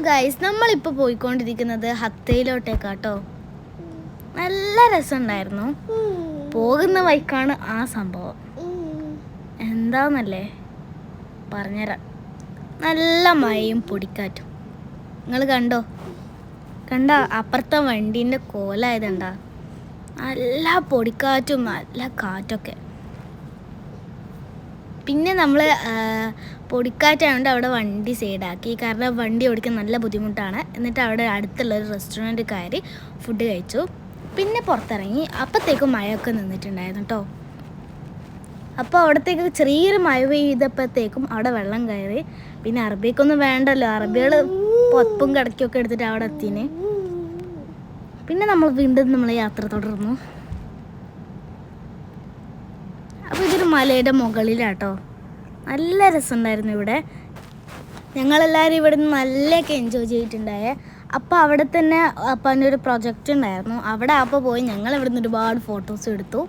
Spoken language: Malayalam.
ഗൈസ്, നമ്മളിപ്പോൾ പോയിക്കൊണ്ടിരിക്കുന്നത് ഹത്തയിലോട്ടേക്കാട്ടോ. നല്ല രസമുണ്ടായിരുന്നു. പോകുന്ന വഴിക്കാണ് ആ സംഭവം. എന്താന്നല്ലേ പറഞ്ഞുതരാം. നല്ല മഴയും പൊടിക്കാറ്റും. നിങ്ങൾ കണ്ട അപ്പുറത്തെ വണ്ടീൻ്റെ കോലായതുണ്ടാ. നല്ല പൊടിക്കാറ്റും നല്ല കാറ്റൊക്കെ. പിന്നെ നമ്മൾ പൊടിക്കാറ്റായതുകൊണ്ട് അവിടെ വണ്ടി സൈഡാക്കി. കാരണം വണ്ടി ഓടിക്കാൻ നല്ല ബുദ്ധിമുട്ടാണ്. എന്നിട്ട് അവിടെ അടുത്തുള്ളൊരു റെസ്റ്റോറൻറ്റ് കയറി ഫുഡ് കഴിച്ചു. പിന്നെ പുറത്തിറങ്ങി. അപ്പോഴത്തേക്കും മഴയൊക്കെ നിന്നിട്ടുണ്ടായിരുന്നു കേട്ടോ. അപ്പോൾ അവിടത്തേക്ക് ചെറിയൊരു മഴ പെയ്തപ്പോഴത്തേക്കും അവിടെ വെള്ളം കയറി. പിന്നെ അറബിക്കൊന്നും വേണ്ടല്ലോ, അറബികൾ പൊപ്പും കിടക്കൊക്കെ എടുത്തിട്ട് അവിടെ എത്തിന്. പിന്നെ നമ്മൾ വീണ്ടും യാത്ര തുടർന്നു. അപ്പോൾ ഇതൊരു മലയുടെ മുകളിലാട്ടോ. നല്ല രസമുണ്ടായിരുന്നു ഇവിടെ. ഞങ്ങളെല്ലാവരും ഇവിടെ നിന്ന് നല്ലൊക്കെ എൻജോയ് ചെയ്തിട്ടുണ്ടായേ. അപ്പോൾ അവിടെ തന്നെ അപ്പൻ്റെ ഒരു പ്രൊജക്റ്റ് ഉണ്ടായിരുന്നു. അവിടെ അപ്പോൾ പോയി ഞങ്ങൾ ഇവിടെ നിന്ന് ഒരുപാട് ഫോട്ടോസ് എടുത്തു.